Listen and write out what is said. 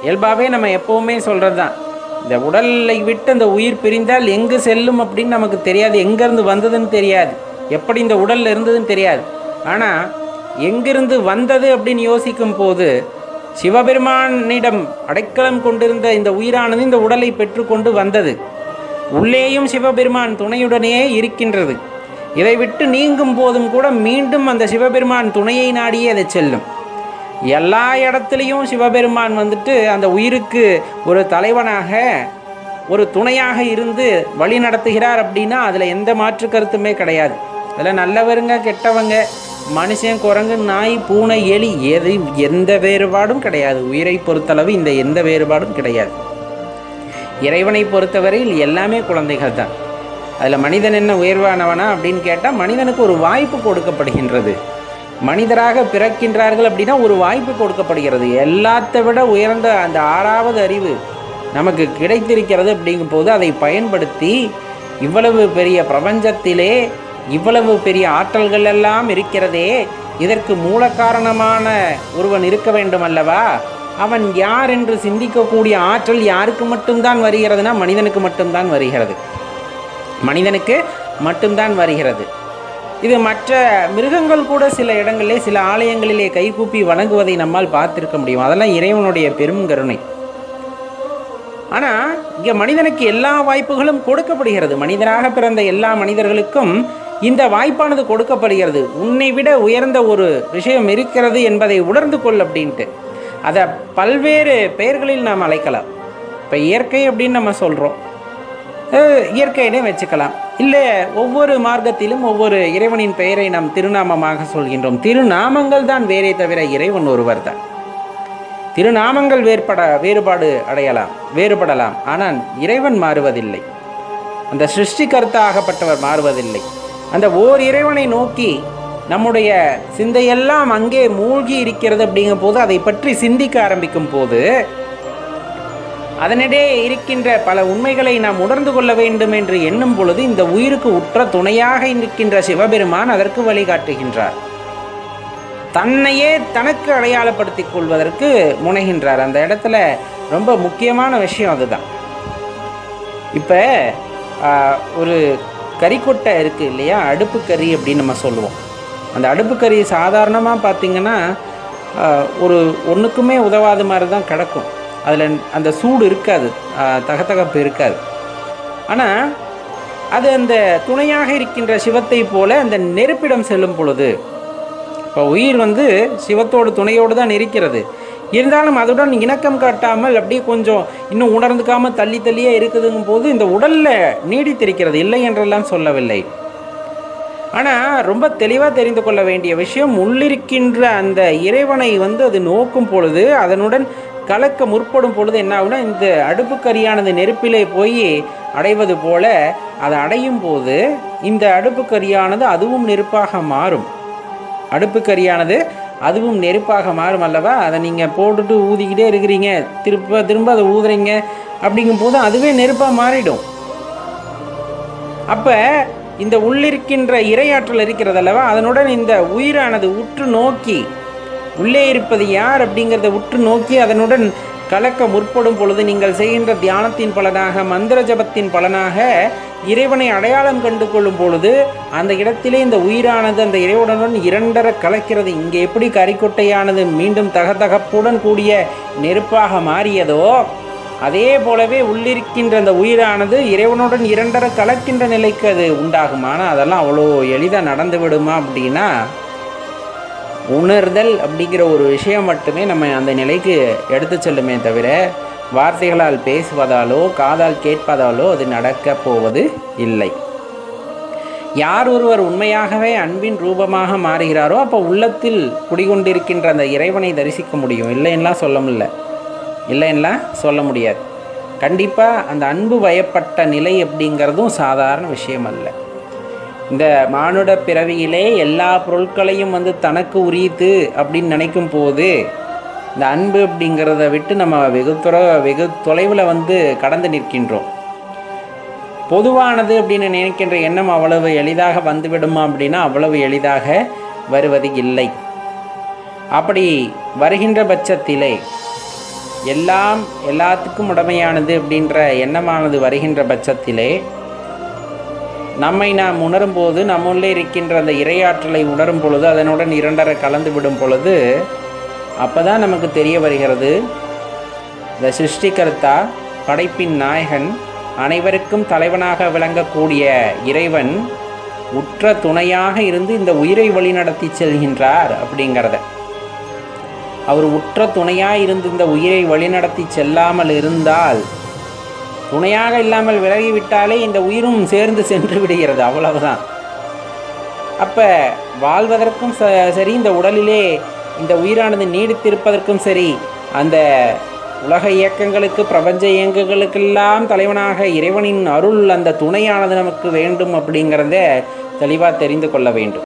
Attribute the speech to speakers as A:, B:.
A: இயல்பாகவே நம்ம எப்போவுமே சொல்கிறது தான், இந்த உடலை விட்டு அந்த உயிர் பிரிந்தால் எங்கு செல்லும் அப்படின்னு நமக்கு தெரியாது, எங்கேருந்து வந்ததுன்னு தெரியாது, எப்படி இந்த உடலில் இருந்ததுன்னு தெரியாது. ஆனால் எங்கிருந்து வந்தது அப்படின்னு யோசிக்கும் போது சிவபெருமானிடம் அடைக்கலம் கொண்டிருந்த இந்த உயிரானது இந்த உடலை பெற்றுக்கொண்டு வந்தது. உள்ளேயும் சிவபெருமான் துணையுடனே இருக்கின்றது. இதை விட்டு நீங்கும் போதும் கூட மீண்டும் அந்த சிவபெருமான் துணையை நாடியே அதை செல்லும். எல்லா இடத்துலையும் சிவபெருமான் அந்த உயிருக்கு ஒரு தலைவனாக ஒரு துணையாக இருந்து வழி நடத்துகிறார் அப்படின்னா அதில் எந்த மாற்று கருத்துமே கிடையாது. அதில் நல்லவருங்க கெட்டவங்க, மனுஷன் குரங்கு நாய் பூனை எலி எந்த வேறுபாடும் கிடையாது. உயிரை பொறுத்தளவு இந்த எந்த வேறுபாடும் கிடையாது. இறைவனை பொறுத்தவரையில் எல்லாமே குழந்தைகள் தான். அதில் மனிதன் என்ன உயர்வானவனா அப்படின்னு கேட்டால் மனிதனுக்கு ஒரு வாய்ப்பு கொடுக்கப்படுகின்றது. மனிதராக பிறக்கின்றார்கள் அப்படின்னா ஒரு வாய்ப்பு கொடுக்கப்படுகிறது. எல்லாத்தை விட உயர்ந்த அந்த 6வது அறிவு நமக்கு கிடைத்திருக்கிறது. அப்படிங்கும் போது அதை பயன்படுத்தி இவ்வளவு பெரிய பிரபஞ்சத்திலே இவ்வளவு பெரிய ஆற்றல்கள் எல்லாம் இருக்கிறதே, இதற்கு மூல காரணமான ஒருவன் இருக்க வேண்டும் அல்லவா? அவன் யார் என்று சிந்திக்கக்கூடிய ஆற்றல் யாருக்கு மட்டும்தான் வருகிறதுனா மனிதனுக்கு மட்டும்தான் வருகிறது. மனிதனுக்கு மட்டும்தான் வருகிறது. இது மற்ற மிருகங்கள் கூட சில இடங்களிலே சில ஆலயங்களிலே கைகூப்பி வணங்குவதை நம்மால் பார்த்திருக்க முடியும். அதெல்லாம் இறைவனுடைய பெரும் கருணை. ஆனால் இங்கே மனிதனுக்கு எல்லா வாய்ப்புகளும் கொடுக்கப்படுகிறது. மனிதனாக பிறந்த எல்லா மனிதர்களுக்கும் இந்த வாய்ப்பானது கொடுக்கப்படுகிறது. உன்னை விட உயர்ந்த ஒரு விஷயம் இருக்கிறது என்பதை உணர்ந்து கொள் அப்படின்ட்டு. அதை பல்வேறு பெயர்களில் நாம் அழைக்கலாம். இப்போ இயற்கை அப்படின்னு நம்ம சொல்கிறோம், இயற்கையினே வச்சுக்கலாம். இல்லை, ஒவ்வொரு மார்க்கத்திலும் ஒவ்வொரு இறைவனின் பெயரை நாம் திருநாமமாக சொல்கின்றோம். திருநாமங்கள் தான் வேறே தவிர இறைவன் ஒருவர் தான். திருநாமங்கள் வேறுபடலாம், ஆனால் இறைவன் மாறுவதில்லை. அந்த சிருஷ்டிகர்த்தாகப்பட்டவர் மாறுவதில்லை. அந்த ஓர் இறைவனை நோக்கி நம்முடைய சிந்தையெல்லாம் அங்கே மூழ்கி இருக்கிறது. அப்படிங்கும் போது அதை பற்றி சிந்திக்க ஆரம்பிக்கும் போது அதனிடையே இருக்கின்ற பல உண்மைகளை நாம் உணர்ந்து கொள்ள வேண்டும் என்று எண்ணும் பொழுது இந்த உயிருக்கு உற்ற துணையாக இருக்கின்ற சிவபெருமான் அதற்கு வழிகாட்டுகின்றார். தன்னையே தனக்கு அடையாளப்படுத்திக் கொள்வதற்கு முனைகின்றார். அந்த இடத்துல ரொம்ப முக்கியமான விஷயம் அதுதான். இப்போ ஒரு கறிக்கொட்டை இருக்குது இல்லையா, அடுப்பு கறி அப்படின்னு நம்ம சொல்லுவோம். அந்த அடுப்பு கறி சாதாரணமாக பார்த்திங்கன்னா ஒன்றுக்குமே உதவாத மாதிரி தான் கிடக்கும். அதில் அந்த சூடு இருக்காது, தகத்தகப்பு இருக்காது. ஆனால் அது அந்த துணையாக இருக்கின்ற சிவத்தை போல அந்த நெருப்பிடம் செல்லும் பொழுது, இப்போ உயிர் சிவத்தோடு துணையோடு தான் இருக்கிறது, இருந்தாலும் அதுடன் இணக்கம் காட்டாமல் அப்படியே கொஞ்சம் இன்னும் உணர்ந்துக்காமல் தள்ளியே இருக்குதுங்கும் போது இந்த உடலில் நீடித்திருக்கிறது, இல்லை என்றெல்லாம் சொல்லவில்லை. ஆனால் ரொம்ப தெளிவாக தெரிந்து கொள்ள வேண்டிய விஷயம், உள்ளிருக்கின்ற அந்த இறைவனை அது நோக்கும் பொழுது, அதனுடன் கலக்க முற்படும் பொழுது என்ன ஆகுனா, இந்த அடுப்புக்கரியானது நெருப்பிலே போய் அடைவது போல அதை அடையும் போது இந்த அடுப்புக்கரியானது அதுவும் நெருப்பாக மாறும். அடுப்புக்கரியானது அதுவும் நெருப்பாக மாறும் அல்லவா? அதை நீங்கள் போட்டுட்டு ஊதிக்கிட்டே இருக்கிறீங்க, திரும்ப அதை ஊதுறீங்க, அப்படிங்கும் போது அதுவே நெருப்பாக மாறிடும். அப்போ இந்த உள்ளிருக்கின்ற இறையாற்றல் இருக்கிறது அல்லவா, அதனுடன் இந்த உயிரானது உற்று நோக்கி உள்ளே இருப்பது யார் அப்படிங்கிறத உற்று நோக்கி அதனுடன் கலக்க முற்படும் பொழுது நீங்கள் செய்கின்ற தியானத்தின் பலனாக, மந்திர ஜபத்தின் பலனாக இறைவனை அடையாளம் கண்டு கொள்ளும் பொழுது அந்த இடத்திலே இந்த உயிரானது அந்த இறைவனுடன் இரண்டர கலக்கிறது. இங்கே எப்படி கறிக்கொட்டையானது மீண்டும் தகதகப்புடன் கூடிய நெருப்பாக மாறியதோ, அதே போலவே உள்ளிருக்கின்ற அந்த உயிரானது இறைவனுடன் இரண்டர கலக்கின்ற நிலைக்கு அது உண்டாகும். ஆனால் அதெல்லாம் அவ்வளோ எளிதாக நடந்து விடுமா அப்படின்னா, உணர்தல் அப்படிங்கிற ஒரு விஷயம் மட்டுமே நம்ம அந்த நிலைக்கு எடுத்து செல்லுமே தவிர வார்த்தைகளால் பேசுவதாலோ காதால் கேட்பதாலோ அது நடக்கப் போவது இல்லை. யார் ஒருவர் உண்மையாகவே அன்பின் ரூபமாக மாறுகிறாரோ அப்போ உள்ளத்தில் குடிகொண்டிருக்கின்ற அந்த இறைவனை தரிசிக்க முடியும். இல்லைன்னா சொல்ல முடியாது. கண்டிப்பாக அந்த அன்பு வயப்பட்ட நிலை அப்படிங்கிறதும் சாதாரண விஷயம் அல்ல. இந்த மானுட பிறவியிலே எல்லா பொருட்களையும் தனக்கு உரித்து அப்படின்னு நினைக்கும் போது இந்த அன்பு அப்படிங்கிறத விட்டு நம்ம வெகு தொலைவில் கடந்து நிற்கின்றோம். பொதுவானது அப்படின்னு நினைக்கின்ற எண்ணம் அவ்வளவு எளிதாக வந்துவிடுமா அப்படின்னா அவ்வளவு எளிதாக வருவது இல்லை. அப்படி வருகின்ற பட்சத்திலே எல்லாம் எல்லாத்துக்கும் உடமையானது அப்படின்ற எண்ணமானது வருகின்ற பட்சத்திலே நம்மை நாம் உணரும் போது நம்முள்ளே இருக்கின்ற அந்த இறையாற்றலை உணரும் பொழுது அதனுடன் இரண்டரை கலந்து விடும் பொழுது அப்போ தான் நமக்கு தெரிய வருகிறது இந்த சிருஷ்டிகர்த்தா, படைப்பின் நாயகன், அனைவருக்கும் தலைவனாக விளங்கக்கூடிய இறைவன் உற்ற துணையாக இருந்து இந்த உயிரை வழிநடத்தி செல்கின்றார் அப்படிங்கிறத. அவர் உற்ற துணையாக இருந்து இந்த உயிரை வழிநடத்தி செல்லாமல் இருந்தால், துணையாக இல்லாமல் விலகிவிட்டாலே இந்த உயிரும் சேர்ந்து சென்று விடுகிறது, அவ்வளவுதான். அப்போ வாழ்வதற்கும் சரி, இந்த உடலிலே இந்த உயிரானது நீடித்திருப்பதற்கும் சரி, அந்த உலக இயக்கங்களுக்கு, பிரபஞ்ச இயக்கங்களுக்கெல்லாம் தலைவனாக இறைவனின் அருள், அந்த துணையானது நமக்கு வேண்டும் அப்படிங்கிறத தெளிவாக தெரிந்து கொள்ள வேண்டும்.